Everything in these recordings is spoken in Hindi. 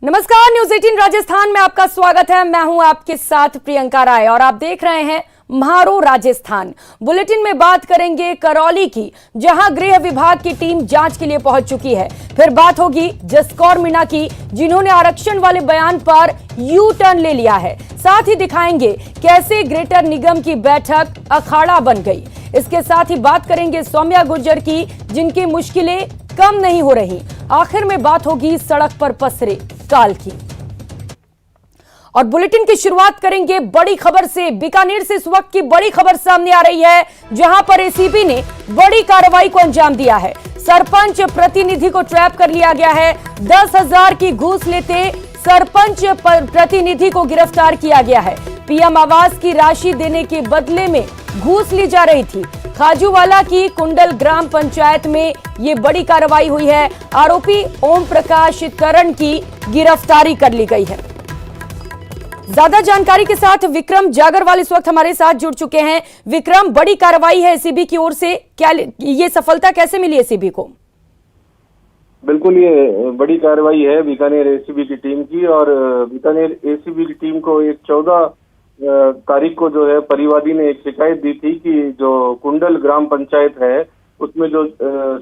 नमस्कार, न्यूज 18 राजस्थान में आपका स्वागत है। मैं हूं आपके साथ प्रियंका राय और आप देख रहे हैं म्हारो राजस्थान। बुलेटिन में बात करेंगे करौली की, जहां गृह विभाग की टीम जांच के लिए पहुंच चुकी है। फिर बात होगी जसकौर मीणा की, जिन्होंने आरक्षण वाले बयान पर यू टर्न ले लिया है। साथ ही दिखाएंगे कैसे ग्रेटर निगम की बैठक अखाड़ा बन गई। इसके साथ ही बात करेंगे सौम्या गुर्जर की, जिनकी मुश्किलें कम नहीं हो रही। आखिर में बात होगी सड़क पर पसरे काल की। और बुलेटिन की शुरुआत करेंगे बड़ी खबर से। बीकानेर से इस वक्त की बड़ी खबर सामने आ रही है, जहां पर एसीबी ने बड़ी कार्रवाई को अंजाम दिया है। सरपंच प्रतिनिधि को ट्रैप कर लिया गया है। 10,000 की घूस लेते सरपंच प्रतिनिधि को गिरफ्तार किया गया है। पीएम आवास की राशि देने के बदले में घूस ली जा रही थी। खाजूवाला की कुंडल ग्राम पंचायत में ये बड़ी कार्रवाई हुई है। आरोपी ओम प्रकाश करण की गिरफ्तारी कर ली गई है। ज्यादा जानकारी के साथ विक्रम जागरवाल इस वक्त हमारे साथ जुड़ चुके हैं। विक्रम, बड़ी कार्रवाई है एसीबी की ओर से, क्या ये सफलता कैसे मिली एसीबी को? बिल्कुल, ये बड़ी कार्रवाई है बीकानेर एसीबी की टीम की। और बीकानेर एसीबी की टीम को एक 14 तारीख को जो है परिवादी ने एक शिकायत दी थी कि जो कुंडल ग्राम पंचायत है उसमें जो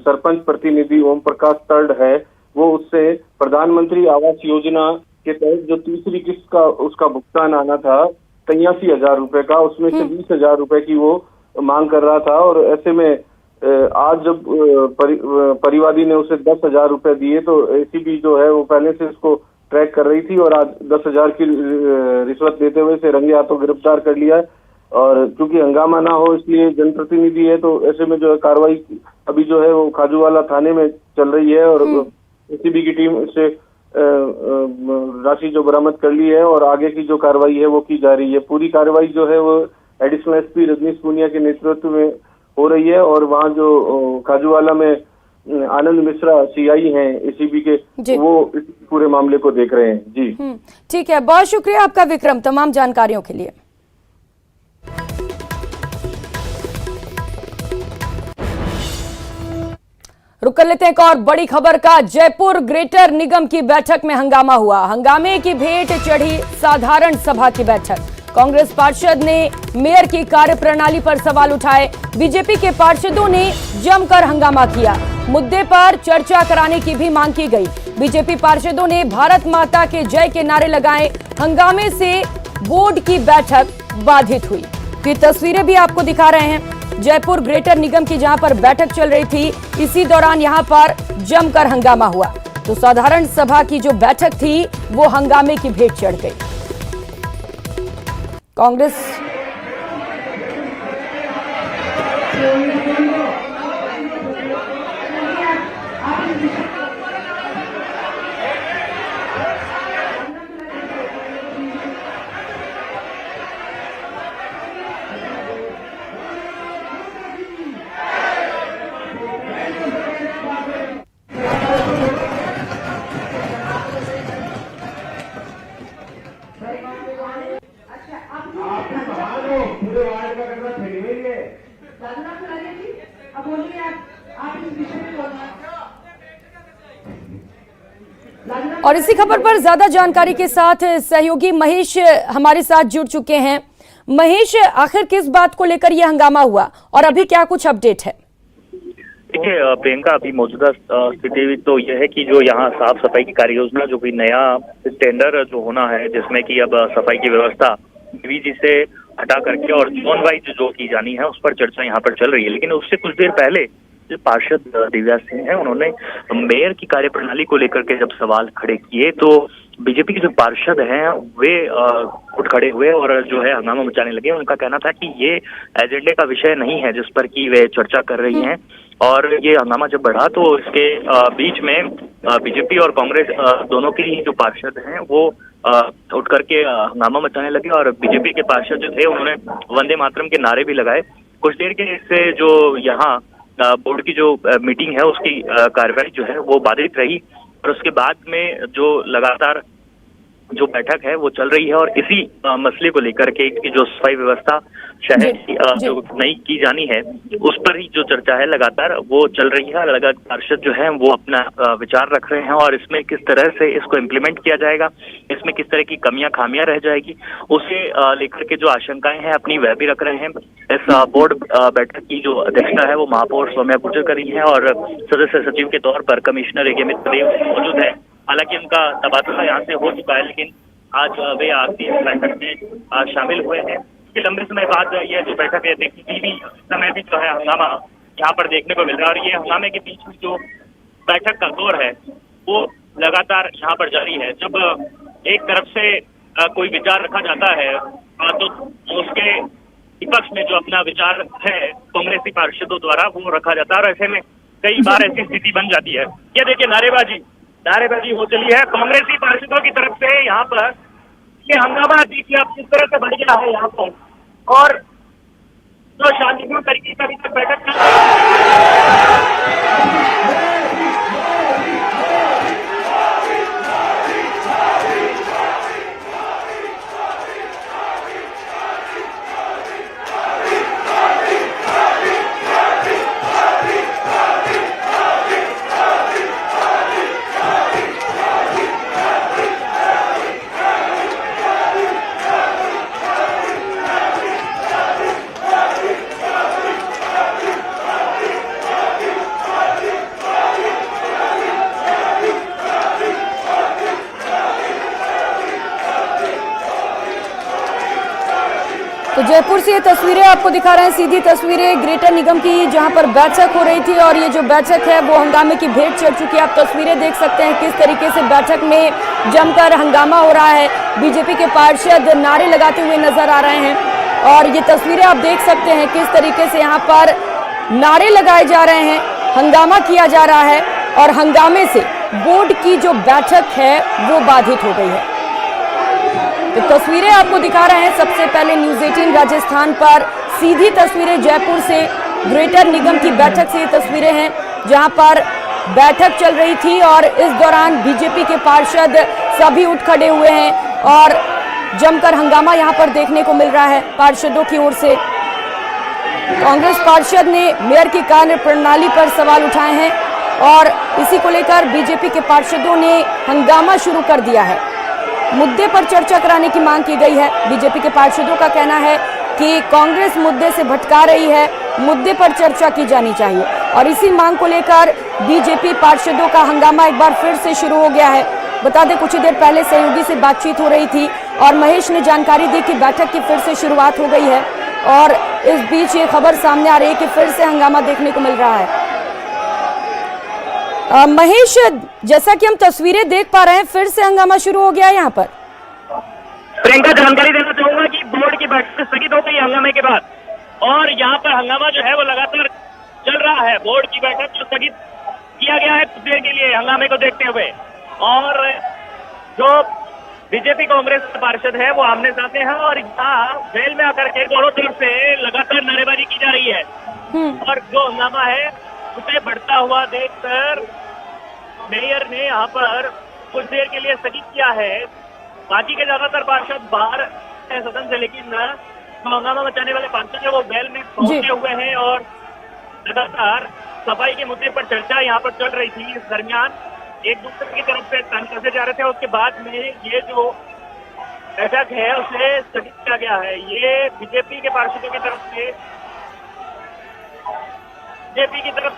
सरपंच प्रतिनिधि ओम प्रकाश तर्ड है, वो उससे प्रधानमंत्री आवास योजना के तहत जो तीसरी किस्त का उसका भुगतान आना था 83,000 रुपए का, उसमें से 20,000 रुपए की वो मांग कर रहा था। और ऐसे में आज जब परिवादी ने उसे 10,000 रुपए दिए तो एसीबी जो है वो पहले से उसको ट्रैक कर रही थी और आज 10,000 की रिश्वत देते हुए इसे रंगे हाथों गिरफ्तार कर लिया है। और क्योंकि हंगामा ना हो इसलिए जनप्रतिनिधि है, तो ऐसे में जो है कार्रवाई अभी जो है वो खाजूवाला थाने में चल रही है। और एसीबी की टीम से राशि जो बरामद कर ली है और आगे की जो कार्रवाई है वो की जा रही है। पूरी कार्रवाई जो है वो एडिशनल एसपी रजनीश पूनिया के नेतृत्व में हो रही है। और वहाँ जो खाजूवाला में आनंद मिश्रा सीआई हैं एसीबी के, वो इस पूरे मामले को देख रहे हैं। जी ठीक है, बहुत शुक्रिया आपका विक्रम तमाम जानकारियों के लिए। रुक कर लेते हैं एक और बड़ी खबर का। जयपुर ग्रेटर निगम की बैठक में हंगामा हुआ। हंगामे की भेंट चढ़ी साधारण सभा की बैठक। कांग्रेस पार्षद ने मेयर की कार्यप्रणाली पर सवाल उठाए। बीजेपी के पार्षदों ने जमकर हंगामा किया। मुद्दे पर चर्चा कराने की भी मांग की गई। बीजेपी पार्षदों ने भारत माता के जय के नारे लगाए। हंगामे से बोर्ड की बैठक बाधित हुई। ये तस्वीरें भी आपको दिखा रहे हैं जयपुर ग्रेटर निगम की, जहां पर बैठक चल रही थी। इसी दौरान यहां पर जमकर हंगामा हुआ, तो साधारण सभा की जो बैठक थी वो हंगामे की भेंट चढ़ गई। कांग्रेस और इसी खबर पर ज्यादा जानकारी के साथ सहयोगी महेश हमारे साथ जुड़ चुके हैं। महेश, आखिर किस बात को लेकर यह हंगामा हुआ और अभी क्या कुछ अपडेट है? देखिए प्रियंका, अभी मौजूदा स्थिति तो यह है कि जो यहाँ साफ सफाई की कार्य योजना, जो भी नया टेंडर जो होना है, जिसमें कि अब सफाई की व्यवस्था डीवीजी से हटा करके और जोन वाइज जो की जानी है उस पर चर्चा यहाँ पर चल रही है। लेकिन उससे कुछ देर पहले जो पार्षद दिव्या सिंह है, उन्होंने मेयर की कार्यप्रणाली को लेकर के जब सवाल खड़े किए तो बीजेपी के जो पार्षद हैं वे उठ खड़े हुए और जो है हंगामा मचाने लगे। उनका कहना था कि ये एजेंडे का विषय नहीं है जिस पर कि वे चर्चा कर रही हैं। और ये हंगामा जब बढ़ा तो इसके बीच में बीजेपी और कांग्रेस दोनों के ही जो पार्षद हैं वो उठ करके हंगामा मचाने लगे। और बीजेपी के पार्षद जो थे उन्होंने वंदे मातरम के नारे भी लगाए। कुछ देर के इससे जो यहाँ बोर्ड की जो मीटिंग है उसकी कार्यवाही जो है वो बाधित रही। और उसके बाद में जो लगातार जो बैठक है वो चल रही है और इसी मसले को लेकर के कि जो सफाई व्यवस्था शहर की जो नई की जानी है उस पर ही जो चर्चा है लगातार वो चल रही है। अलग अलग पार्षद जो है वो अपना विचार रख रहे हैं और इसमें किस तरह से इसको इम्प्लीमेंट किया जाएगा, इसमें किस तरह की कमियां खामियां रह जाएगी, उसे लेकर के जो आशंकाएं हैं अपनी वह भी रख रहे हैं। इस बोर्ड बैठक की जो अध्यक्षता है वो महापौर सौम्या गुर्जर कर रही है और सदस्य सचिव के तौर पर कमिश्नर ए मित्रदेव मौजूद है। हालांकि उनका तबादला यहाँ से हो चुका है लेकिन आज वे आखिरी बैठक में शामिल हुए हैं। लंबे समय बाद यह जो बैठक है देखी समय भी जो है हंगामा यहाँ पर देखने को मिल रहा है और ये हंगामे के बीच में जो बैठक का दौर है वो लगातार यहाँ पर जारी है। जब एक तरफ से कोई विचार रखा जाता है तो उसके विपक्ष में जो अपना विचार है कांग्रेसी पार्षदों द्वारा वो रखा जाता है और ऐसे में कई बार ऐसी स्थिति बन जाती है। ये देखिए नारेबाजी हो चली है कांग्रेसी पार्षदों की तरफ से। यहाँ पर ये हंगामा देखिए अब किस तरह से बढ़ गया है यहाँ पर और जो शांतिपूर्ण तरीके से अभी तक बैठक चल रही है। तो जयपुर से ये तस्वीरें आपको दिखा रहे हैं, सीधी तस्वीरें ग्रेटर निगम की जहां पर बैठक हो रही थी और ये जो बैठक है वो हंगामे की भेंट चढ़ चुकी है। आप तस्वीरें देख सकते हैं किस तरीके से बैठक में जमकर हंगामा हो रहा है। बीजेपी के पार्षद नारे लगाते हुए नजर आ रहे हैं और ये तस्वीरें आप देख सकते हैं किस तरीके से यहाँ पर नारे लगाए जा रहे हैं, हंगामा किया जा रहा है और हंगामे से बोर्ड की जो बैठक है वो बाधित हो गई है। तो तस्वीरें आपको दिखा रहे हैं सबसे पहले न्यूज़ 18 राजस्थान पर सीधी तस्वीरें जयपुर से ग्रेटर निगम की बैठक से ये तस्वीरें हैं जहां पर बैठक चल रही थी और इस दौरान बीजेपी के पार्षद सभी उठ खड़े हुए हैं और जमकर हंगामा यहां पर देखने को मिल रहा है पार्षदों की ओर से। कांग्रेस पार्षद ने मेयर की कार्य प्रणाली पर सवाल उठाए हैं और इसी को लेकर बीजेपी के पार्षदों ने हंगामा शुरू कर दिया है। मुद्दे पर चर्चा कराने की मांग की गई है। बीजेपी के पार्षदों का कहना है कि कांग्रेस मुद्दे से भटका रही है, मुद्दे पर चर्चा की जानी चाहिए और इसी मांग को लेकर बीजेपी पार्षदों का हंगामा एक बार फिर से शुरू हो गया है। बता दें कुछ ही देर पहले सहयोगी से बातचीत हो रही थी और महेश ने जानकारी दी कि बैठक की फिर से शुरुआत हो गई है और इस बीच ये खबर सामने आ रही है कि फिर से हंगामा देखने को मिल रहा है। महेश, जैसा कि हम तस्वीरें देख पा रहे हैं फिर से हंगामा शुरू हो गया है यहाँ पर। प्रियंका, जानकारी देना चाहूंगा कि बोर्ड की बैठक स्थगित हो गई हंगामे के बाद और यहाँ पर हंगामा जो है वो लगातार चल रहा है। बोर्ड की बैठक जो स्थगित किया गया है कुछ देर के लिए हंगामे को देखते हुए और जो बीजेपी कांग्रेस के पार्षद है वो आमने सामने है और यहाँ जेल में आकर के दोनों तरफ से लगातार नारेबाजी की जा रही है और जो हंगामा है उसे बढ़ता हुआ देखकर मेयर ने यहाँ पर कुछ देर के लिए स्थगित किया है। बाकी के ज्यादातर पार्षद बाहर है सदन से, लेकिन जो हंगामा मचाने वाले पार्षद है वो बेल में पहुंचे हुए हैं और लगातार सफाई के मुद्दे पर चर्चा यहाँ पर चल रही थी। इस दरमियान एक दूसरे की तरफ से तंज कसे जा रहे थे। उसके बाद में ये जो बैठक है उसे स्थगित किया गया है। ये बीजेपी के पार्षदों की तरफ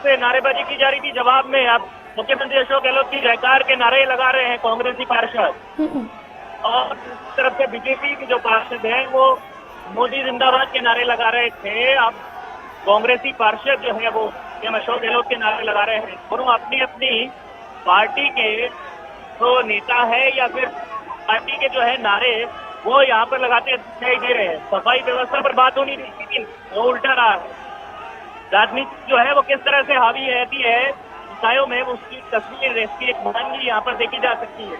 से नारेबाजी की जा रही थी। जवाब में अब मुख्यमंत्री अशोक गहलोत की जयकार के नारे लगा रहे हैं कांग्रेसी पार्षद और इस तरफ से बीजेपी के जो पार्षद हैं वो मोदी जिंदाबाद के नारे लगा रहे थे। अब कांग्रेसी पार्षद जो है वो अशोक गहलोत के नारे लगा रहे हैं। दोनों अपनी अपनी पार्टी के जो नेता है या फिर पार्टी के जो है नारे वो यहाँ पर लगाते दिखाई दे रहे हैं। सफाई व्यवस्था पर बात होनी थी लेकिन वो उल्टा रहा है। राजनीति जो है वो किस तरह से हावी रहती है इकाइयों में उसकी तस्वीर इसकी एक भड़ंगी यहाँ पर देखी जा सकती है।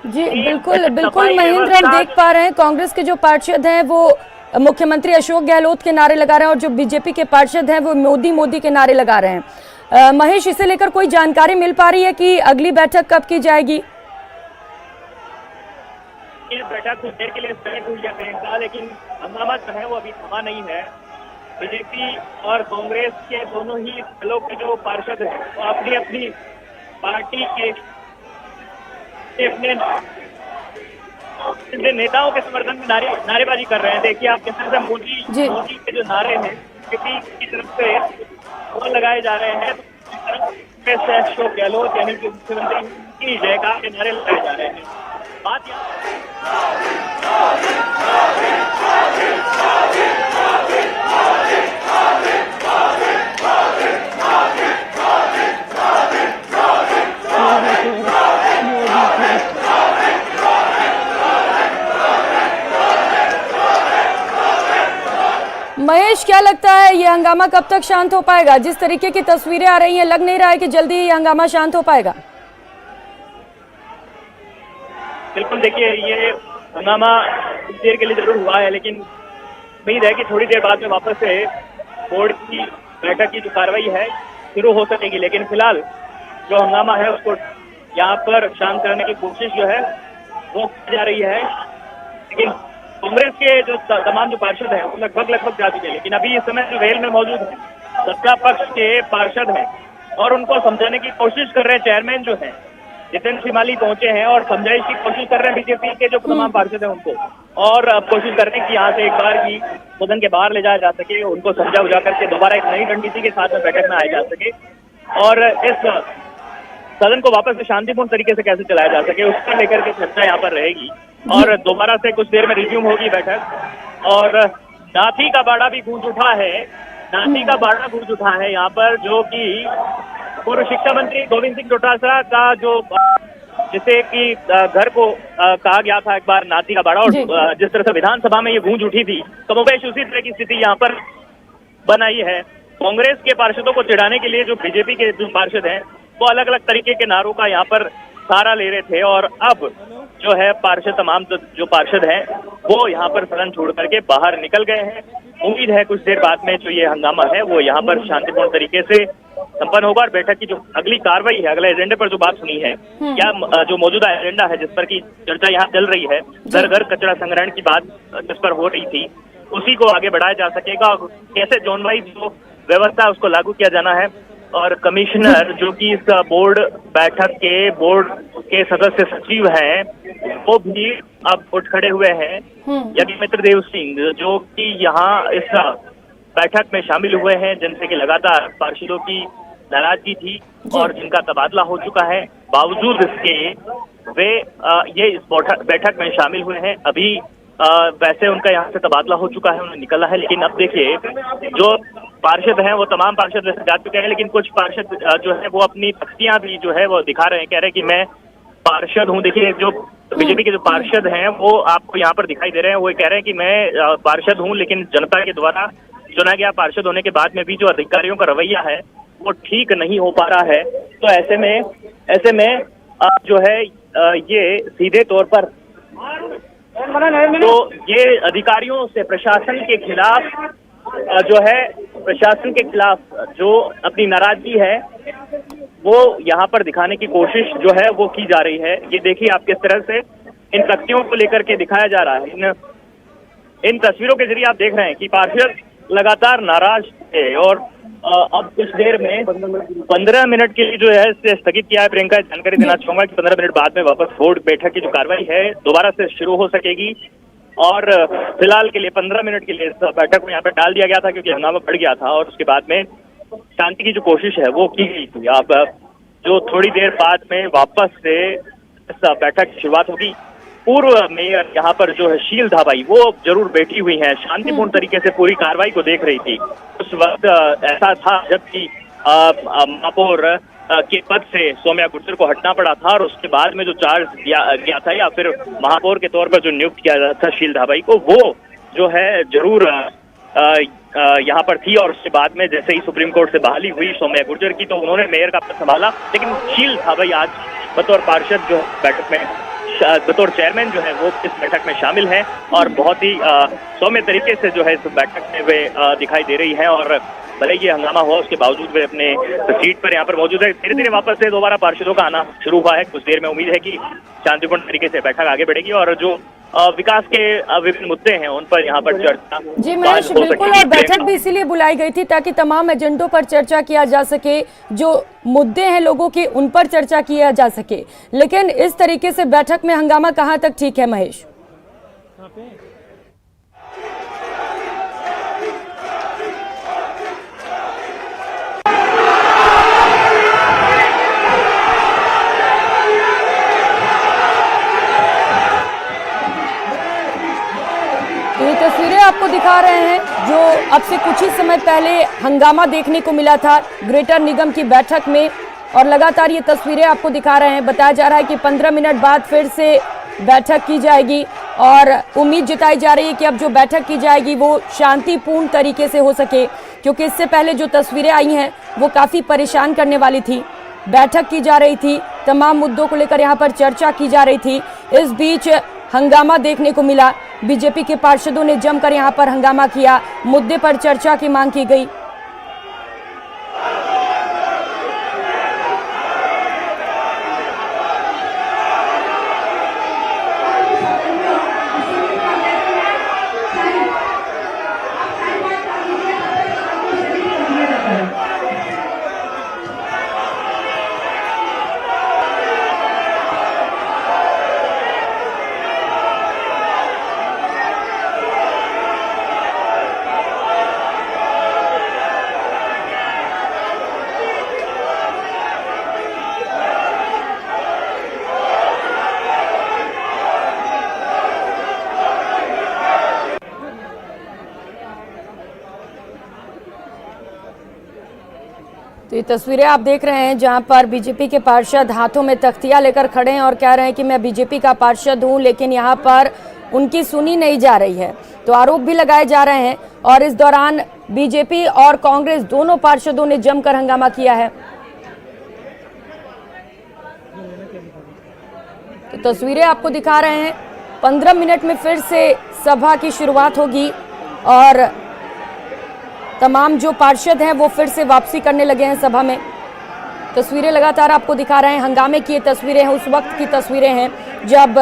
जी बिल्कुल बिल्कुल महेंद्र, हम देख पा रहे हैं कांग्रेस के जो पार्षद हैं वो मुख्यमंत्री अशोक गहलोत के नारे लगा रहे हैं और जो बीजेपी के पार्षद हैं वो मोदी के नारे लगा रहे हैं। महेश, इसे लेकर कोई जानकारी मिल पा रही है कि अगली बैठक कब की जाएगी? ये बैठक कुछ देर के लिए स्थगित हुई है प्रियंका, लेकिन हंगामा जो है वो अभी थमा नहीं है। बीजेपी और कांग्रेस के दोनों ही दलों के जो पार्षद हैं वो अपनी अपनी पार्टी के अपने नेताओं के समर्थन में नारेबाजी कर रहे हैं। देखिए आप किस तरह से मोदी के जो नारे हैं बीजेपी की तरफ से वो लगाए जा रहे हैं, अशोक गहलोत यानी कि मुख्यमंत्री की जयकार के नारे लगाए जा रहे हैं। बात महेश, क्या लगता है ये हंगामा कब तक शांत हो पाएगा? जिस तरीके की तस्वीरें आ रही हैं, लग नहीं रहा है कि जल्दी ये हंगामा शांत हो पाएगा। बिल्कुल, देखिए ये हंगामा कुछ देर के लिए जरूर हुआ है, लेकिन उम्मीद है कि थोड़ी देर बाद में वापस से बोर्ड की बैठक की जो कार्रवाई है शुरू हो सकेगी। लेकिन फिलहाल जो हंगामा है उसको यहाँ पर शांत करने की कोशिश जो है वो की जा रही है। लेकिन कांग्रेस के जो तमाम जो पार्षद हैं वो लगभग जा चुके हैं, लेकिन अभी इस समय जो वेल में मौजूद है सत्ता पक्ष के पार्षद हैं और उनको समझाने की कोशिश कर रहे हैं। चेयरमैन जो है जितेंद्र सिमाली पहुंचे हैं और समझाइश की कोशिश कर रहे हैं बीजेपी के जो तमाम पार्षद हैं उनको, और कोशिश कर रहे हैं कि यहाँ से एक बार ही सदन के बाहर ले जाया जा सके, उनको समझा बुझा करके दोबारा एक नई रणनीति के साथ में बैठक में आया जा सके और इस सदन को वापस से शांतिपूर्ण तरीके से कैसे चलाया जा सके उसको लेकर के चर्चा यहाँ पर रहेगी। और दोबारा से कुछ देर में रिज्यूम होगी बैठक। और नाथी का बाड़ा भी गूंज उठा है, नाथी का बाड़ा गूंज उठा है यहाँ पर, जो कि पूर्व शिक्षा मंत्री गोविंद सिंह डोटासरा का जो जिसे कि घर को कहा गया था एक बार नाथी का बाड़ा, और जिस तरह से विधानसभा में ये गूंज उठी थी कमोबेश उसी तरह की स्थिति यहाँ पर बनाई है। कांग्रेस के पार्षदों को चिढ़ाने के लिए जो बीजेपी के जो पार्षद हैं वो अलग अलग तरीके के नारों का यहाँ पर सहारा ले रहे थे, और अब जो है पार्षद तमाम जो पार्षद हैं वो यहाँ पर सदन छोड़ करके बाहर निकल गए हैं। उम्मीद है कुछ देर बाद में जो ये हंगामा है वो यहाँ पर शांतिपूर्ण तरीके से संपन्न होगा और बैठक की जो अगली कार्रवाई है, अगले एजेंडे पर जो बात सुनी है, क्या जो मौजूदा एजेंडा है जिस पर की चर्चा यहाँ चल रही है, घर घर कचरा संग्रहण की बात जिस पर हो रही थी, उसी को आगे बढ़ाया जा सकेगा। कैसे जोन वाइज जो व्यवस्था है उसको लागू किया जाना है। और कमिश्नर जो कि इस बोर्ड के सदस्य सचिव हैं वो भी अब उठ खड़े हुए हैं। यज्ञमित्र देव सिंह जो कि यहाँ इस बैठक में शामिल हुए हैं, जिनसे कि लगातार पार्षदों की नाराजगी थी और जिनका तबादला हो चुका है, बावजूद इसके वे ये इस बैठक में शामिल हुए हैं। अभी वैसे उनका यहाँ से तबादला हो चुका है, उन्हें निकला है, लेकिन अब देखिए जो पार्षद हैं वो तमाम पार्षद वैसे जा चुके हैं, लेकिन कुछ पार्षद जो है वो अपनी तख्तियां भी जो है वो दिखा रहे हैं, कह रहे हैं कि मैं पार्षद हूँ। देखिए जो बीजेपी के जो पार्षद हैं वो आपको यहाँ पर दिखाई दे रहे हैं, वो कह रहे हैं कि मैं पार्षद हूँ, लेकिन जनता के द्वारा चुना गया पार्षद होने के बाद में भी जो अधिकारियों का रवैया है वो ठीक नहीं हो पा रहा है। तो ऐसे में जो है ये सीधे तौर पर तो ये अधिकारियों से प्रशासन के खिलाफ जो अपनी नाराजगी है वो यहाँ पर दिखाने की कोशिश जो है वो की जा रही है। ये देखिए आप किस तरह से इन तख्तियों को लेकर के दिखाया जा रहा है। इन तस्वीरों के जरिए आप देख रहे हैं कि पार्षद लगातार नाराज है और अब कुछ देर में 15 मिनट के लिए जो है इसे स्थगित किया है। प्रियंका जानकारी देना चाहूंगा कि 15 मिनट बाद में वापस बोर्ड बैठक की जो कार्रवाई है दोबारा से शुरू हो सकेगी और फिलहाल के लिए 15 मिनट के लिए इस बैठक को यहाँ पर डाल दिया गया था क्योंकि हंगामा बढ़ गया था और उसके बाद में शांति की जो कोशिश है वो की गई थी। अब जो थोड़ी देर बाद में वापस से इस बैठक की शुरुआत होगी। पूर्व मेयर यहाँ पर जो है शील धाबाई वो जरूर बैठी हुई हैं, शांतिपूर्ण तरीके से पूरी कार्रवाई को देख रही थी। उस वक्त ऐसा था जबकि महापौर के पद से सौम्या गुर्जर को हटना पड़ा था और उसके बाद में जो चार्ज दिया गया था या फिर महापौर के तौर पर जो नियुक्त किया गया था शील धाबाई को, वो जो है जरूर यहाँ पर थी और उसके बाद में जैसे ही सुप्रीम कोर्ट से बहाली हुई सौम्या गुर्जर की तो उन्होंने मेयर का पद संभाला। लेकिन शील धाबाई आज बतौर पार्षद जो बैठक में बतौर चेयरमैन जो है वो इस बैठक में शामिल है और बहुत ही सौम्य तरीके से जो है इस बैठक में वे दिखाई दे रही हैं और भले ये हंगामा हुआ उसके बावजूद वे अपने सीट पर यहाँ पर मौजूद है। धीरे धीरे वापस से दोबारा पार्षदों का आना शुरू हुआ है। कुछ देर में उम्मीद है कि शांतिपूर्ण तरीके से बैठक आगे बढ़ेगी और जो विकास के विभिन्न मुद्दे हैं उन पर यहाँ पर चर्चा जी महेश, हो बिल्कुल, सकेगी। और बैठक भी इसीलिए बुलाई गई थी ताकि तमाम एजेंडों पर चर्चा किया जा सके, जो मुद्दे हैं लोगों के उन पर चर्चा किया जा सके। लेकिन इस तरीके से बैठक में हंगामा कहां तक ठीक है महेश? तो ये तस्वीरें आपको दिखा रहे हैं जो अब से कुछ ही समय पहले हंगामा देखने को मिला था ग्रेटर निगम की बैठक में, और लगातार ये तस्वीरें आपको दिखा रहे हैं। बताया जा रहा है कि 15 मिनट बाद फिर से बैठक की जाएगी और उम्मीद जताई जा रही है कि अब जो बैठक की जाएगी वो शांतिपूर्ण तरीके से हो सके, क्योंकि इससे पहले जो तस्वीरें आई हैं वो काफ़ी परेशान करने वाली थी। बैठक की जा रही थी, तमाम मुद्दों को लेकर यहाँ पर चर्चा की जा रही थी। इस बीच हंगामा देखने को मिला, बीजेपी के पार्षदों ने जमकर यहाँ पर हंगामा किया, मुद्दे पर चर्चा की मांग की गई। तो ये तस्वीरें आप देख रहे हैं जहां पर बीजेपी के पार्षद हाथों में तख्तियां लेकर खड़े हैं और कह रहे हैं कि मैं बीजेपी का पार्षद हूं, लेकिन यहां पर उनकी सुनी नहीं जा रही है। तो आरोप भी लगाए जा रहे हैं और इस दौरान बीजेपी और कांग्रेस दोनों पार्षदों ने जमकर हंगामा किया है। तो तस्वीरें आपको दिखा रहे हैं, 15 मिनट में फिर से सभा की शुरुआत होगी और तमाम जो पार्षद हैं वो फिर से वापसी करने लगे हैं सभा में। तस्वीरें लगातार आपको दिखा रहे हैं, हंगामे की ये तस्वीरें हैं, उस वक्त की तस्वीरें हैं जब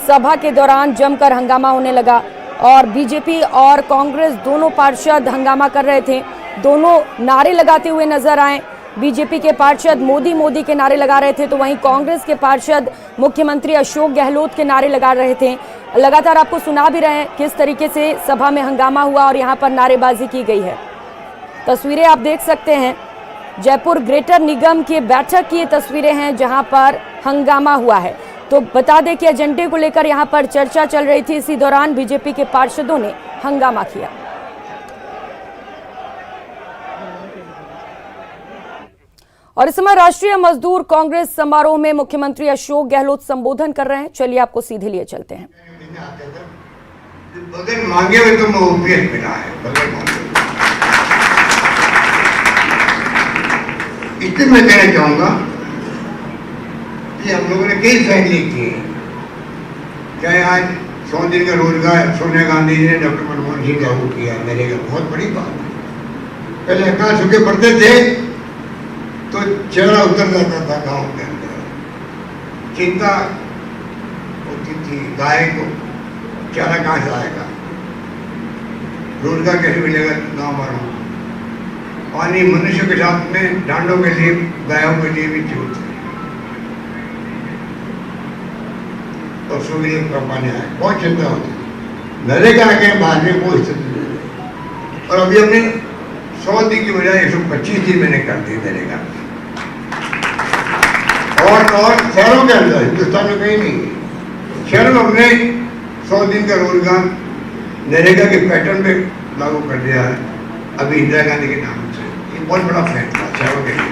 सभा के दौरान जमकर हंगामा होने लगा और बीजेपी और कांग्रेस दोनों पार्षद हंगामा कर रहे थे। दोनों नारे लगाते हुए नजर आए। बीजेपी के पार्षद मोदी मोदी के नारे लगा रहे थे, तो वहीं कांग्रेस के पार्षद मुख्यमंत्री अशोक गहलोत के नारे लगा रहे थे। लगातार आपको सुना भी रहे हैं किस तरीके से सभा में हंगामा हुआ और यहाँ पर नारेबाजी की गई है। तस्वीरें आप देख सकते हैं, जयपुर ग्रेटर निगम की बैठक की ये तस्वीरें हैं जहां पर हंगामा हुआ है। तो बता दें कि एजेंडे को लेकर यहां पर चर्चा चल रही थी, इसी दौरान बीजेपी के पार्षदों ने हंगामा किया। और इस समय राष्ट्रीय मजदूर कांग्रेस समारोह में मुख्यमंत्री अशोक गहलोत संबोधन कर रहे हैं। चलिए आपको सीधे लिए चलते हैं। बगैर मांगे हुए तो मोहब्बत मिला है, बगैर मांगे। इतने मैं कहना चाहूंगा कि हम लोगों ने कई फैसले किए, चाहे आज 100 दिन का रोजगार सोनिया गांधी जी ने डॉक्टर मनमोहन सिंह लागू किया, मेरे का बहुत बड़ी बात है। पहले अकाल सूखे पड़ते थे तो चेहरा उतर जाता था गांव के अंदर, चिंता होती थी गाय को चारा कहाँ से आएगा, रोजगार कैसे मिलेगा गाँव वालों। पानी मनुष्य के साथ में डांडों के लिए गायों के लिए भी जरूरत है, पशुओं के लिए पानी आए, बहुत चिंता होती है। नरेगा के बाद में कोई स्थिति नहीं, और अभी हमने 100 दिन की बजाय 125 दिन मैंने कर दी नरेगा। और शहरों के अंदर, हिंदुस्तान में कहीं नहीं, शहरों में हमने 100 दिन का रोजगार नरेगा के पैटर्न में लागू कर दिया है अभी इंदिरा गांधी के नाम से। ये बहुत बड़ा फैसला शहरों के लिए।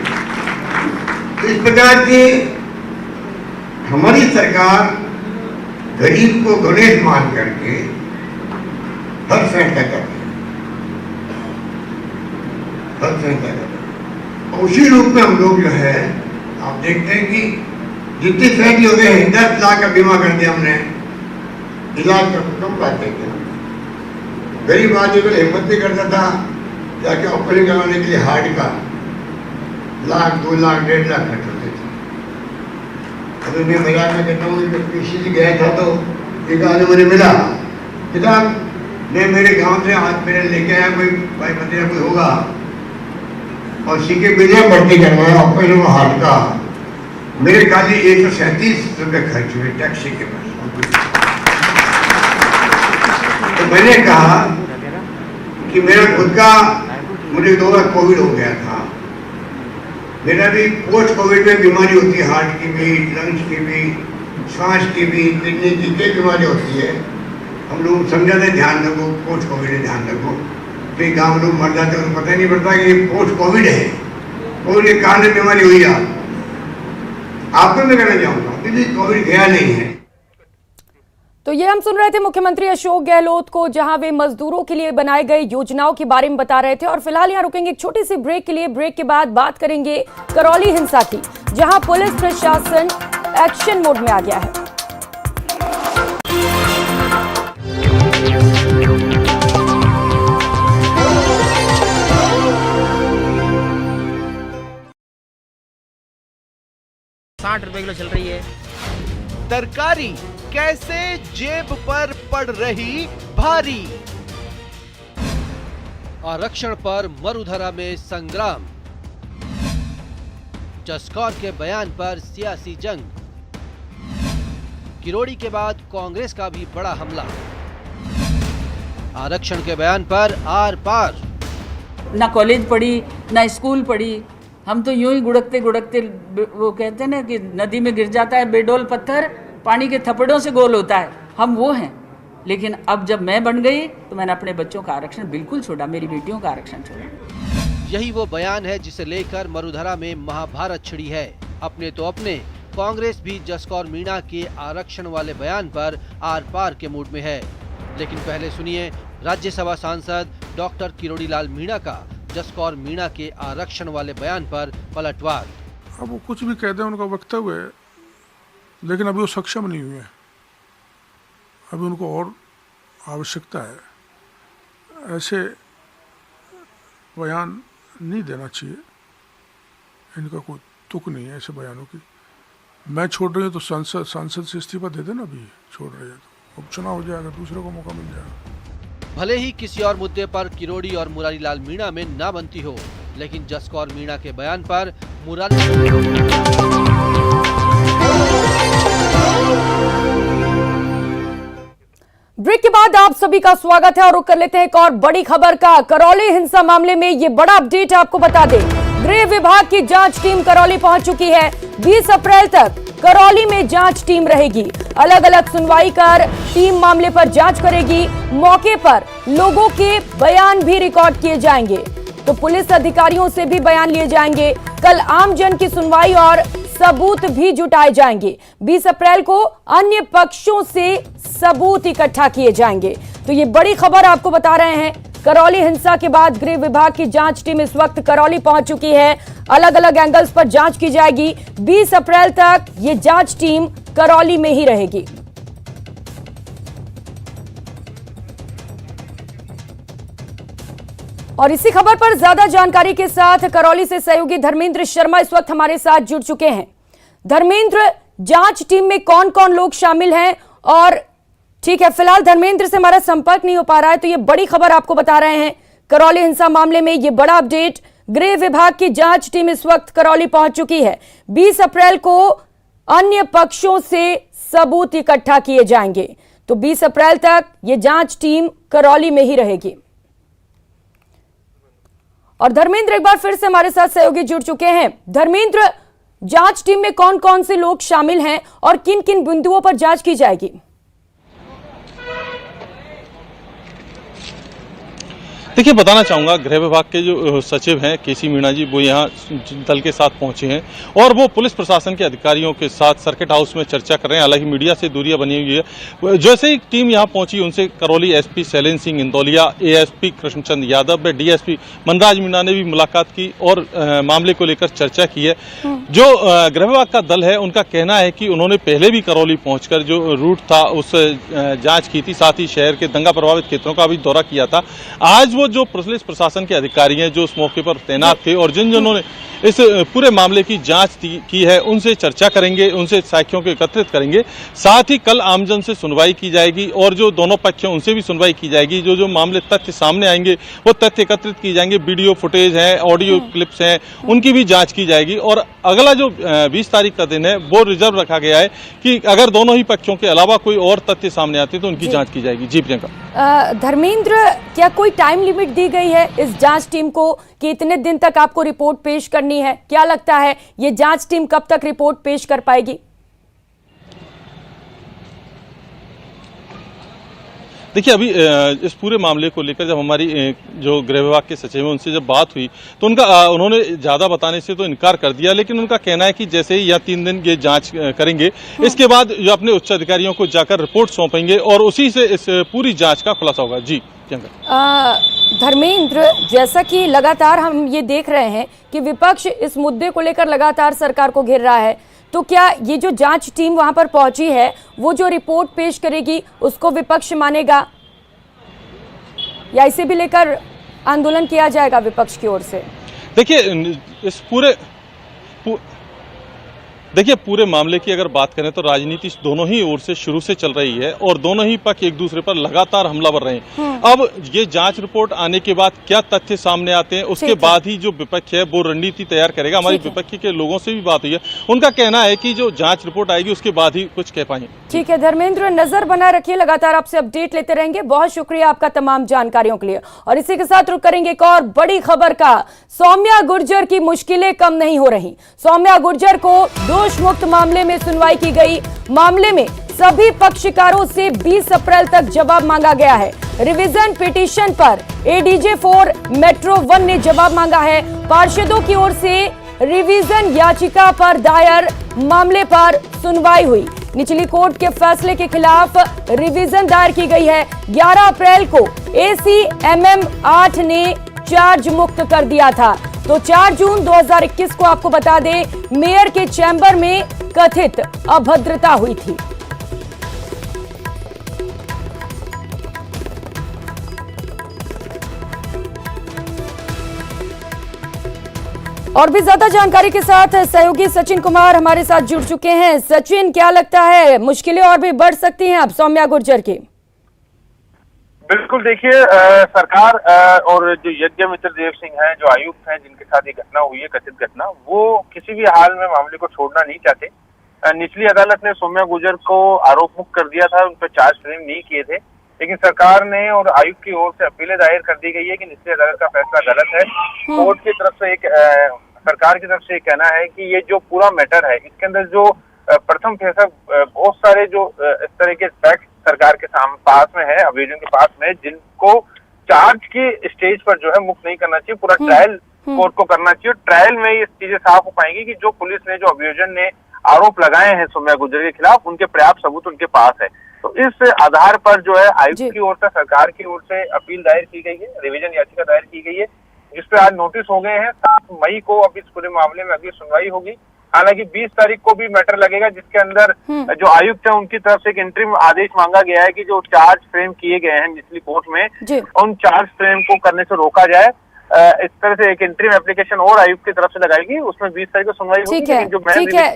तो इस प्रकार की हमारी सरकार गरीब को गणेश मान करके हर फैसला करती है, हर फैसला करती है। और उसी रूप में हम लोग जो है आप देखते हैं कि जितने फैसले हो गए, 10 लाख का बीमा कर दिया हमने, इलाज का कम पाते हैं। गरीब आदमी को हिम्मत नहीं करता था जाके ऑपरेशन करवाने के लिए हार्ट का 1 लाख 2 लाख 1.5 लाख खर्च होते थे। अभी मैं बाजार में कहता हूँ, जब किसी से गया था तो एक आदमी मुझे मिला, किताब मैं मेरे गांव से आज मेरे लेके आया, कोई भाई बंदे कोई होगा, और सीके बिलिया भर्ती करवाया ऑपरेशन हार्ट का, मेरे खाली 137 रुपये खर्च हुए टैक्सी के पास। तो मैंने कहा कि मेरा खुद का, मुझे 2 बार कोविड हो गया था, मेरा भी पोस्ट कोविड में बीमारी होती है, हार्ट की भी, लंग्स की भी, सांस की भी, किडनी की कई बीमारी होती है। हम लोग समझाते ध्यान रखो, पोस्ट कोविड है ध्यान रखो, कई गाँव लोग मर जाते हैं, उनको पता ही नहीं पड़ता कि ये पोस्ट कोविड है, कोविड के कारण से बीमारी हुई है। आपको मैं कहना चाहूँगा कि कोविड गया नहीं है। तो ये हम सुन रहे थे मुख्यमंत्री अशोक गहलोत को, जहां वे मजदूरों के लिए बनाए गए योजनाओं के बारे में बता रहे थे। और फिलहाल यहां रुकेंगे एक छोटी सी ब्रेक के लिए। ब्रेक के बाद बात करेंगे करौली हिंसा की, जहां पुलिस प्रशासन एक्शन मोड में आ गया है। ₹60 किलो चल रही है। तरकारी कैसे जेब पर पड़ रही भारी। आरक्षण पर मरुधरा में संग्राम। जसकौर के बयान पर सियासी जंग। किरोड़ी के बाद कांग्रेस का भी बड़ा हमला। आरक्षण के बयान पर आर पार। ना कॉलेज पढ़ी ना स्कूल पढ़ी, हम तो यूं ही गुड़कते गुड़कते, वो कहते हैं ना कि नदी में गिर जाता है बेडोल पत्थर, पानी के थप्पड़ों से गोल होता है, हम वो हैं। लेकिन अब जब मैं बन गई तो मैंने अपने बच्चों का आरक्षण बिल्कुल छोड़ा, मेरी बेटियों का आरक्षण छोड़ा। यही वो बयान है जिसे लेकर मरुधरा में महाभारत छिड़ी है। अपने तो अपने, कांग्रेस भी जसकौर मीणा के आरक्षण वाले बयान पर आर पार के मूड में है। लेकिन पहले सुनिए राज्यसभा सांसद डॉक्टर किरोड़ी लाल मीणा का जसकौर मीणा के आरक्षण वाले बयान पर पलटवार। अब वो कुछ भी कहते हैं, उनका वक्तव्य है, लेकिन अभी वो सक्षम नहीं हुए। अभी उनको और आवश्यकता है। ऐसे बयान नहीं देना चाहिए, इनका कोई तुक नहीं है ऐसे बयानों की। मैं छोड़ रही हूँ तो सांसद से इस्तीफा दे देना, अभी छोड़ रही है तो उपचुनाव हो जाएगा, दूसरे को मौका मिल जाएगा। भले ही किसी और मुद्दे पर किरोड़ी और मुरारी लाल मीणा में ना बनती हो, लेकिन जसकौर मीणा के बयान पर मुरारी। ब्रेक के बाद आप सभी का स्वागत है और रुक कर लेते हैं एक और बड़ी खबर का। करौली हिंसा मामले में ये बड़ा अपडेट आपको बता दें, गृह विभाग की जांच टीम करौली पहुंच चुकी है। 20 अप्रैल तक करौली में जांच टीम रहेगी। अलग अलग सुनवाई कर टीम मामले पर जांच करेगी। मौके पर लोगों के बयान भी रिकॉर्ड किए जाएंगे, तो पुलिस अधिकारियों से भी बयान लिए जाएंगे। कल आमजन की सुनवाई और सबूत भी जुटाए जाएंगे। 20 अप्रैल को अन्य पक्षों से सबूत इकट्ठा किए जाएंगे। तो ये बड़ी खबर आपको बता रहे हैं। करौली हिंसा के बाद गृह विभाग की जांच टीम इस वक्त करौली पहुंच चुकी है। अलग अलग एंगल्स पर जांच की जाएगी। 20 अप्रैल तक ये जांच टीम करौली में ही रहेगी। और इसी खबर पर ज्यादा जानकारी के साथ करौली से सहयोगी धर्मेंद्र शर्मा इस वक्त हमारे साथ जुड़ चुके हैं। धर्मेंद्र, जांच टीम में कौन कौन लोग शामिल हैं? और ठीक है, फिलहाल धर्मेंद्र से हमारा संपर्क नहीं हो पा रहा है, तो ये बड़ी खबर आपको बता रहे हैं। करौली हिंसा मामले में ये बड़ा अपडेट, गृह विभाग की जांच टीम इस वक्त करौली पहुंच चुकी है। 20 अप्रैल को अन्य पक्षों से सबूत इकट्ठा किए जाएंगे। तो 20 अप्रैल तक ये जांच टीम करौली में ही रहेगी। और धर्मेंद्र एक बार फिर से हमारे साथ सहयोगी जुड़ चुके हैं। धर्मेंद्र, जांच टीम में कौन कौन से लोग शामिल हैं और किन किन बिंदुओं पर जांच की जाएगी? देखिए, बताना चाहूँगा, गृह विभाग के जो सचिव हैं केसी मीणा जी, वो यहाँ दल के साथ पहुंचे हैं और वो पुलिस प्रशासन के अधिकारियों के साथ सर्किट हाउस में चर्चा कर रहे हैं। हालांकि मीडिया से दूरियां बनी हुई है। जैसे ही टीम यहाँ पहुंची, उनसे Karauli SP Shailendra Singh Indauliya, ASP Krishnachand Yadav, DSP Manraj Meena ने भी मुलाकात की और मामले को लेकर चर्चा की है। जो गृह विभाग का दल है, उनका कहना है कि उन्होंने पहले भी करौली पहुंचकर जो रूट था उस जाँच की थी, साथ ही शहर के दंगा प्रभावित क्षेत्रों का भी दौरा किया था। आज वो जो पुलिस प्रशासन के अधिकारी हैं जो उस मौके पर तैनात थे और जिन्होंने इस पूरे मामले की जांच की है उनसे चर्चा करेंगे, उनसे साक्ष्यों को एकत्रित करेंगे। साथ ही कल आमजन से सुनवाई की जाएगी और जो दोनों पक्ष हैं उनसे भी सुनवाई की जाएगी। जो मामले तथ्य सामने आएंगे वो तथ्य एकत्रित की जाएंगे, वीडियो फुटेज है, ऑडियो क्लिप्स हैं, उनकी भी जांच की जाएगी। और अगला जो 20 तारीख का दिन है वो रिजर्व रखा गया है कि अगर दोनों ही पक्षों के अलावा कोई और तथ्य सामने आते तो उनकी जांच की जाएगी। जी प्रियंका। धर्मेंद्र, क्या कोई टाइम लिमिट दी गई है इस जांच टीम को कि इतने दिन तक आपको रिपोर्ट पेश करनी है? क्या लगता है ये जांच टीम कब तक रिपोर्ट पेश कर पाएगी? देखिए, अभी इस पूरे मामले को लेकर जब हमारी जो गृह विभाग के सचिव हैं उनसे जब बात हुई तो उन्होंने ज़्यादा बताने से तो इनकार कर दिया, लेकिन उनका कहना है कि जैसे ही या 3 दिन ये जांच करेंगे इसके बाद जो अपने उच्च अधिकारियों को जाकर रिपोर्ट सौंपेंगे और उसी से इस पूरी जांच का खुलासा होगा। जी धर्मेंद्र, जैसा कि लगातार हम ये देख रहे हैं कि विपक्ष इस मुद्दे को लेकर लगातार सरकार को घेर रहा है, तो क्या ये जो जांच टीम वहां पर पहुंची है वो जो रिपोर्ट पेश करेगी उसको विपक्ष मानेगा या इसे भी लेकर आंदोलन किया जाएगा विपक्ष की ओर से? देखिए पूरे मामले की अगर बात करें तो राजनीति दोनों ही ओर से शुरू से चल रही है और दोनों ही पक्ष एक दूसरे पर लगातार हमलावर रहे हैं। अब ये जांच रिपोर्ट आने के बाद क्या तथ्य सामने आते हैं उसके बाद ही जो विपक्ष है वो रणनीति तैयार करेगा। हमारी विपक्ष के लोगों से भी बात हुई है, उनका कहना है कि जो जांच रिपोर्ट आएगी उसके बाद ही कुछ कह पाएंगे। ठीक है धर्मेंद्र, नजर बनाए रखिए, लगातार आपसे अपडेट लेते रहेंगे। बहुत शुक्रिया आपका तमाम जानकारियों के लिए। और इसी के साथ रुक करेंगे एक और बड़ी खबर का। सौम्या गुर्जर की मुश्किलें कम नहीं हो रही। सौम्या गुर्जर को दोष मुक्त मामले में सुनवाई की गई। मामले में सभी पक्षकारों से 20 अप्रैल तक जवाब मांगा गया है। रिवीजन पिटीशन पर एडीजे 4 मेट्रो 1 ने जवाब मांगा है। पार्षदों की ओर से रिवीजन याचिका पर दायर मामले पर सुनवाई हुई। निचली कोर्ट के फैसले के खिलाफ रिवीजन दायर की गई है। 11 अप्रैल को ACMM 8 ने चार्ज मुक्त कर दिया था। तो 4 जून 2021 को आपको बता दें मेयर के चैम्बर में कथित अभद्रता हुई थी। और भी ज्यादा जानकारी के साथ सहयोगी सचिन कुमार हमारे साथ जुड़ चुके हैं। सचिन, क्या लगता है मुश्किलें और भी बढ़ सकती हैं अब सौम्या गुर्जर की? बिल्कुल, देखिए सरकार और जो यज्ञमित्र देव सिंह हैं, जो आयुक्त हैं जिनके साथ ये घटना हुई है, कथित घटना, वो किसी भी हाल में मामले को छोड़ना नहीं चाहते। निचली अदालत ने सौम्या गुर्जर को आरोप मुक्त कर दिया था, उन पर चार्ज फ्रेम नहीं किए थे, लेकिन सरकार ने और आयुक्त की ओर से अपीलें दायर कर दी गई है कि निचली अदालत का फैसला गलत है। कोर्ट की तरफ से सरकार की तरफ से कहना है कि ये जो पूरा मैटर है इसके अंदर जो प्रथम फैसला बहुत सारे जो इस तरह के फैक्ट सरकार के पास में है, अभियोजन के पास में, जिनको चार्ज की स्टेज पर जो है मुक्त नहीं करना चाहिए, पूरा ट्रायल कोर्ट को करना चाहिए। ट्रायल में ये चीजें साफ हो पाएंगी कि जो पुलिस ने, जो अभियोजन ने आरोप लगाए हैं सौम्या गुर्जर के खिलाफ, उनके पर्याप्त सबूत उनके पास है। तो इस आधार पर जो है आयुक्त की ओर से, सरकार की ओर से अपील दायर की गई है, रिवीजन याचिका दायर की गई है, जिसपे आज नोटिस हो गए हैं। 7 मई को अब इस पूरे मामले में अगली सुनवाई होगी। हालांकि 20 तारीख को भी मैटर लगेगा, जिसके अंदर जो आयुक्त है उनकी तरफ से एक इंटरिम आदेश मांगा गया है कि जो चार्ज फ्रेम किए गए हैं निचली कोर्ट में, उन चार्ज फ्रेम को करने से रोका जाए। इस तरह से एक इंटरिम एप्लीकेशन और आयुक्त की तरफ से लगाएगी, उसमें 20 तारीख को सुनवाई होगी।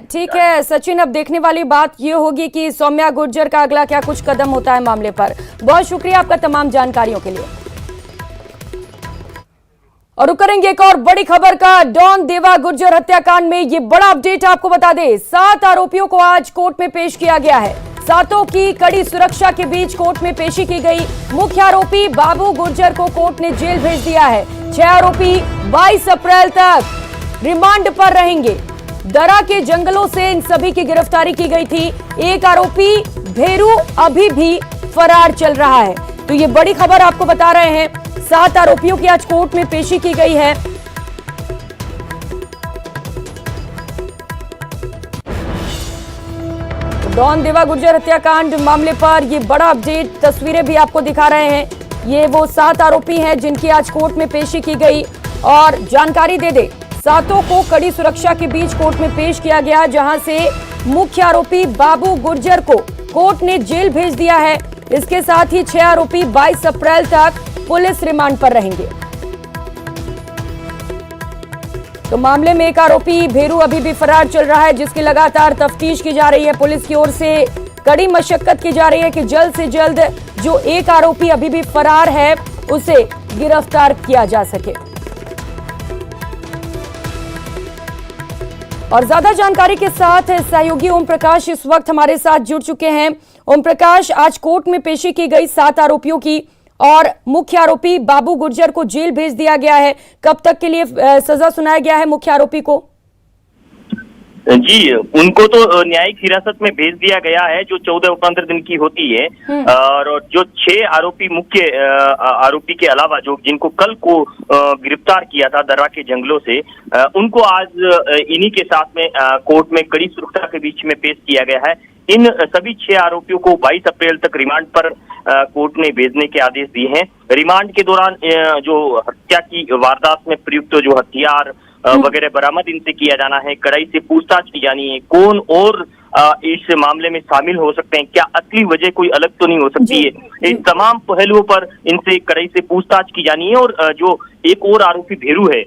ठीक है सचिन, अब देखने वाली बात ये होगी कि सौम्या गुर्जर का अगला क्या कुछ कदम होता है मामले पर। बहुत शुक्रिया आपका तमाम जानकारियों के लिए। और रुक करेंगे एक और बड़ी खबर का। डॉन देवा गुर्जर हत्याकांड में ये बड़ा अपडेट आपको बता दें। 7 आरोपियों को आज कोर्ट में पेश किया गया है। 7 की कड़ी सुरक्षा के बीच कोर्ट में पेशी की गई। मुख्य आरोपी बाबू गुर्जर को कोर्ट ने जेल भेज दिया है। 6 आरोपी 22 अप्रैल तक रिमांड पर रहेंगे। दरा के जंगलों से इन सभी की गिरफ्तारी की गई थी। एक आरोपी भेरू अभी भी फरार चल रहा है। तो ये बड़ी खबर आपको बता रहे हैं। 7 आरोपियों की आज कोर्ट में पेशी की गई है। डॉन देवा गुर्जर हत्याकांड मामले पर ये बड़ा अपडेट, तस्वीरें भी आपको दिखा रहे हैं। ये वो 7 आरोपी हैं जिनकी आज कोर्ट में पेशी की गई। और जानकारी दे दे, 7 को कड़ी सुरक्षा के बीच कोर्ट में पेश किया गया, जहां से मुख्य आरोपी बाबू गुर्जर को कोर्ट ने जेल भेज दिया है। इसके साथ ही 6 आरोपी 22 अप्रैल तक पुलिस रिमांड पर रहेंगे। तो मामले में एक आरोपी भेरू अभी भी फरार चल रहा है, जिसकी लगातार तफ्तीश की जा रही है। पुलिस की ओर से कड़ी मशक्कत की जा रही है कि जल्द से जल्द जो एक आरोपी अभी भी फरार है उसे गिरफ्तार किया जा सके। और ज्यादा जानकारी के साथ सहयोगी ओम प्रकाश इस वक्त हमारे साथ जुड़ चुके हैं। ओम प्रकाश, आज कोर्ट में पेशी की गई 7 आरोपियों की और मुख्य आरोपी बाबू गुर्जर को जेल भेज दिया गया है। कब तक के लिए सजा सुनाया गया है मुख्य आरोपी को? जी, उनको तो न्यायिक हिरासत में भेज दिया गया है, जो 14 और 15 दिन की होती है। और जो 6 आरोपी मुख्य आरोपी के अलावा जो जिनको कल को गिरफ्तार किया था दर्रा के जंगलों से, उनको आज इन्हीं के साथ में कोर्ट में कड़ी सुरक्षा के बीच में पेश किया गया है। इन सभी 6 आरोपियों को 22 अप्रैल तक रिमांड पर कोर्ट ने भेजने के आदेश दिए हैं। रिमांड के दौरान जो हत्या की वारदात में प्रयुक्त जो हथियार वगैरह बरामद इनसे किया जाना है, कड़ाई से पूछताछ की जानी है, कौन और इस मामले में शामिल हो सकते हैं, क्या असली वजह कोई अलग तो नहीं हो सकती है। इन तमाम पहलुओं पर इनसे कड़ाई से पूछताछ की जानी है। और जो एक और आरोपी भेरू है,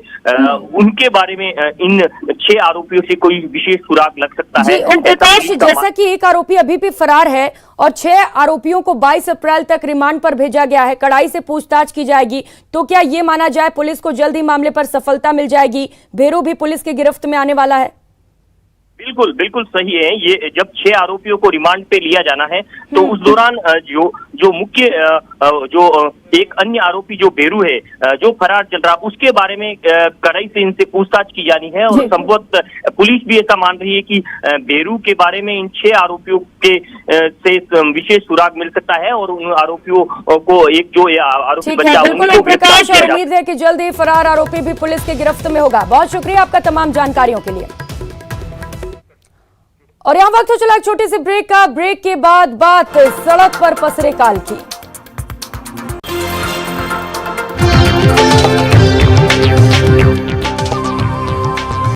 उनके बारे में इन 6 आरोपियों से कोई विशेष सुराग लग सकता है। ओम प्रकाश, जैसा कि एक आरोपी अभी भी फरार है और 6 आरोपियों को 22 अप्रैल तक रिमांड पर भेजा गया है, कड़ाई से पूछताछ की जाएगी, तो क्या ये माना जाए पुलिस को जल्द ही मामले पर सफलता मिल जाएगी? भेरू भी पुलिस की गिरफ्त में आने वाला है। बिल्कुल बिल्कुल सही है। ये जब 6 आरोपियों को रिमांड पे लिया जाना है तो उस दौरान जो मुख्य एक अन्य आरोपी जो भेरू है, जो फरार चल रहा, उसके बारे में कड़ाई से इनसे पूछताछ की जानी है। और संभवतः पुलिस भी ऐसा मान रही है कि भेरू के बारे में इन 6 आरोपियों के से विशेष सुराग मिल सकता है और उन आरोपियों को एक जो आरोपी बचा उनको प्रकाश, और उम्मीद है कि जल्द ही फरार आरोपी भी पुलिस की गिरफ्त में होगा। बहुत शुक्रिया आपका तमाम जानकारियों के लिए। और यहाँ वक्त हो चला एक छोटे से ब्रेक का। ब्रेक के बाद बात सड़क पर पसरे काल की।